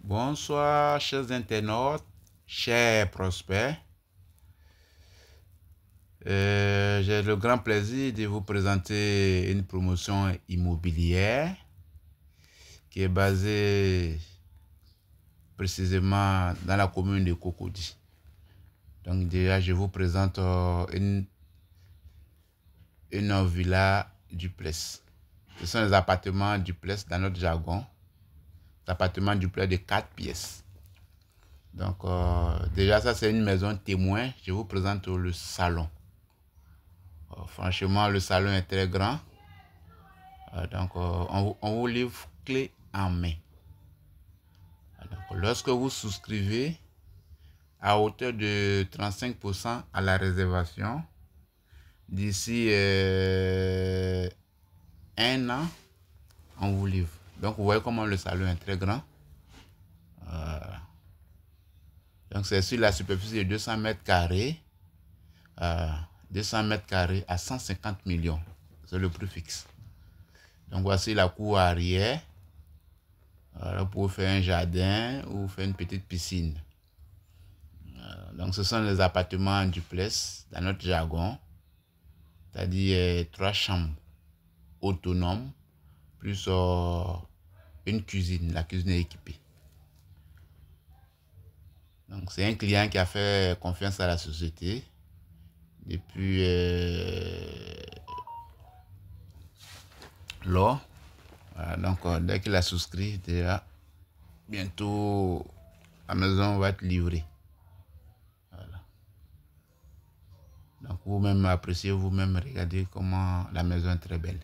Bonsoir, chers internautes, chers prospects. J'ai le grand plaisir de vous présenter une promotion immobilière qui est basée précisément dans la commune de Cocody. Donc déjà, je vous présente une villa duplex. Ce sont les appartements duplex dans notre jargon. Des appartements duplex de 4 pièces. Donc déjà, ça c'est une maison témoin. Je vous présente le salon. Franchement, le salon est très grand. On vous livre clé en main. Donc, lorsque vous souscrivez à hauteur de 35% à la réservation, d'ici 1 an, on vous livre. Donc, vous voyez comment le salon est très grand. Donc, c'est sur la superficie de 200 mètres carrés. 200 mètres carrés à 150 millions. C'est le prix fixe. Donc, voici la cour arrière. Pour faire un jardin ou faire une petite piscine. Donc, ce sont les appartements en duplex dans notre jargon. C'est-à-dire 3 chambres autonomes plus une cuisine. La cuisine est équipée. Donc, c'est un client qui a fait confiance à la société depuis lors. Donc, dès qu'il a souscrit, déjà, bientôt, la maison va être livrée. Voilà. Donc, vous-même appréciez, vous-même regardez comment la maison est très belle.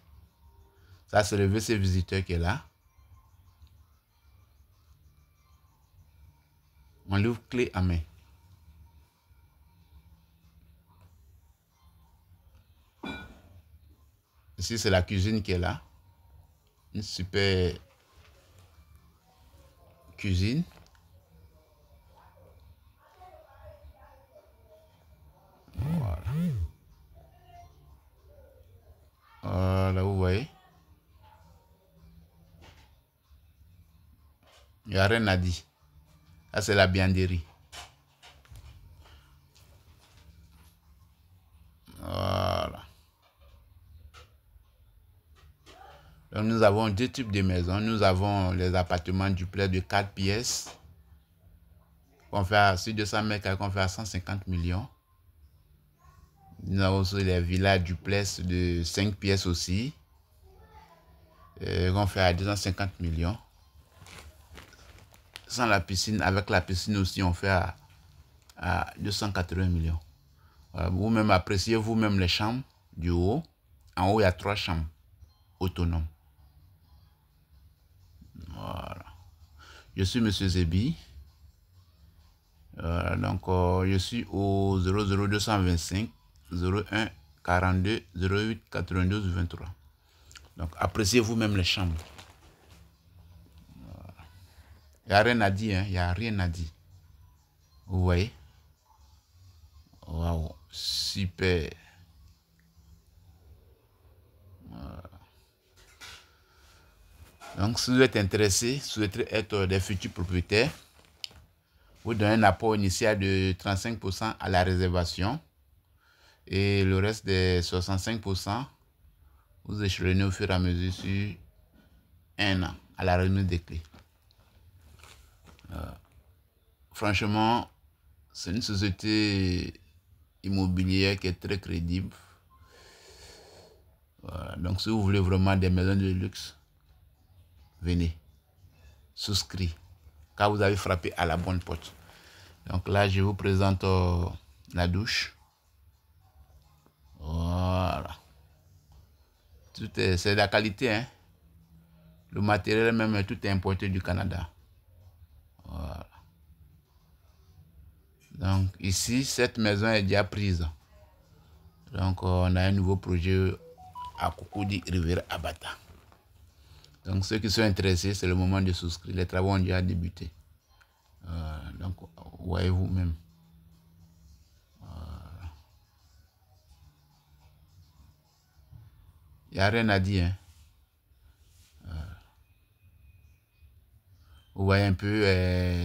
Ça, c'est le WC visiteur qui est là. On l'ouvre clé en main. Ici, c'est la cuisine qui est là. Une super cuisine. Voilà. Voilà, vous voyez. Il n'y a rien à dire. Ça, c'est la vianderie. Voilà. Donc, nous avons 2 types de maisons. Nous avons les appartements duplex de 4 pièces. On fait sur 200 mètres carrés, qu'on fait à 150 millions. Nous avons aussi les villas duplex de 5 pièces aussi. Qu'on fait à 250 millions. Sans la piscine, avec la piscine aussi, on fait à 280 millions. Vous-même appréciez vous-même les chambres du haut. En haut, il y a 3 chambres autonomes. Voilà. Je suis Monsieur Zebi. Je suis au 00225 01 42 08 92 23. Donc, appréciez vous-même les chambres. Il n'y a rien à dire, hein? Il n'y a rien à dire. Vous voyez? Waouh, super. Donc, si vous êtes intéressé, si vous souhaitez être des futurs propriétaires, vous donnez un apport initial de 35% à la réservation et le reste des 65%, vous échelonnez au fur et à mesure sur 1 an à la remise des clés. Franchement, c'est une société immobilière qui est très crédible. Donc, si vous voulez vraiment des maisons de luxe, venez, souscrivez, car vous avez frappé à la bonne porte. Donc là, je vous présente la douche. Voilà. C'est de la qualité, hein. Le matériel même, tout est importé du Canada. Voilà. Donc ici, cette maison est déjà prise. Donc on a un nouveau projet à Cocody Rivière Abata. Donc ceux qui sont intéressés, c'est le moment de souscrire. Les travaux ont déjà débuté. Donc voyez vous-même. Il n'y a rien à dire, hein. Vous voyez un peu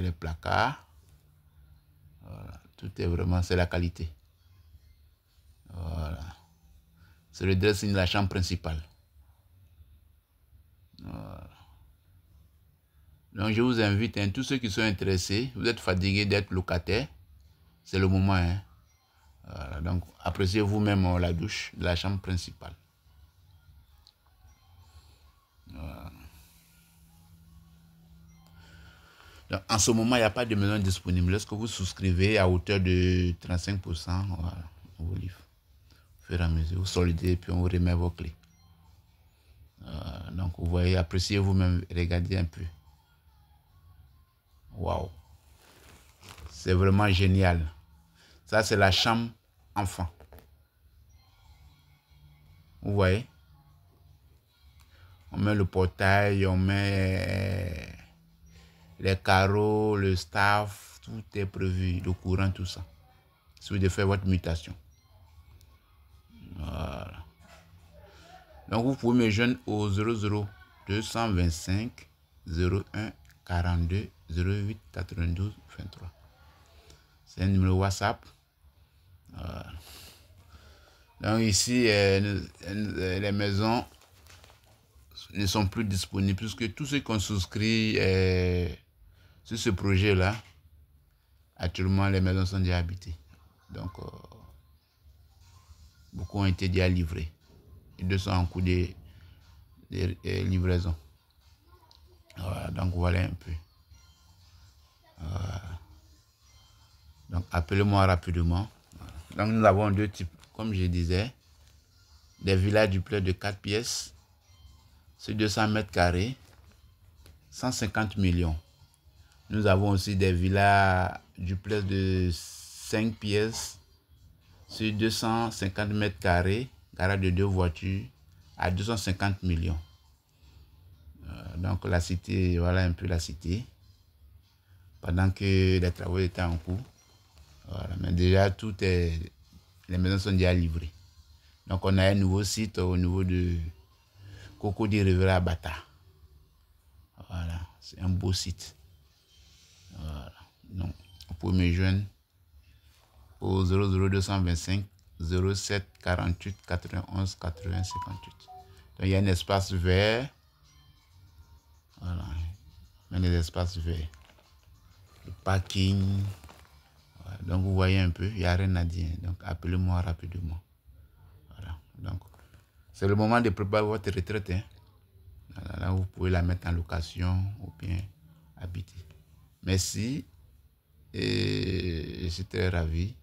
les placards. Voilà. Tout est vraiment, c'est la qualité. Voilà. C'est le dressing de la chambre principale. Voilà. Donc je vous invite, hein, tous ceux qui sont intéressés, vous êtes fatigués d'être locataire, c'est le moment. Hein. Voilà. Donc appréciez vous-même la douche de la chambre principale. Voilà. Donc, en ce moment, il n'y a pas de maison disponible. Lorsque vous souscrivez à hauteur de 35%, voilà, on vous livre. Au fur et à mesure, vous solidez et puis on vous remet vos clés. Donc, vous voyez, appréciez vous-même, regardez un peu. Waouh! C'est vraiment génial. Ça, c'est la chambre enfant. Vous voyez? On met le portail, on met les carreaux, le staff, tout est prévu, le courant, tout ça. Si vous devez faire votre mutation. Voilà. Donc vous pouvez me joindre au 00 225 01 42 08 92 23. C'est un numéro WhatsApp. Voilà. Donc ici, les maisons ne sont plus disponibles puisque tous ceux qui ont souscrit sur ce projet-là, actuellement les maisons sont déjà habitées. Donc beaucoup ont été déjà livrés. Et deux sont en cours de livraison. Voilà, donc voilà un peu. Voilà. Donc appelez-moi rapidement. Voilà. Donc nous avons deux types, comme je disais, des villas duplex de 4 pièces sur 200 mètres carrés, 150 millions. Nous avons aussi des villas duplex de 5 pièces sur 250 mètres carrés, garage de 2 voitures à 250 millions. Donc la cité, voilà un peu la cité. Pendant que les travaux étaient en cours. Voilà, mais déjà, les maisons sont déjà livrées. Donc, on a un nouveau site au niveau de Cocody Rivera Bata. Voilà, c'est un beau site. Voilà. Donc, vous pouvez me joindre au 00225 07 48 91 80 58. Donc, il y a un espace vert. Voilà, il y a des espaces verts. Le parking. Voilà. Donc, vous voyez un peu, il n'y a rien à dire. Donc, appelez-moi rapidement. Voilà. Donc, c'est le moment de préparer votre retraite. Hein. Voilà, là, vous pouvez la mettre en location ou bien habiter. Merci et je suis très ravi.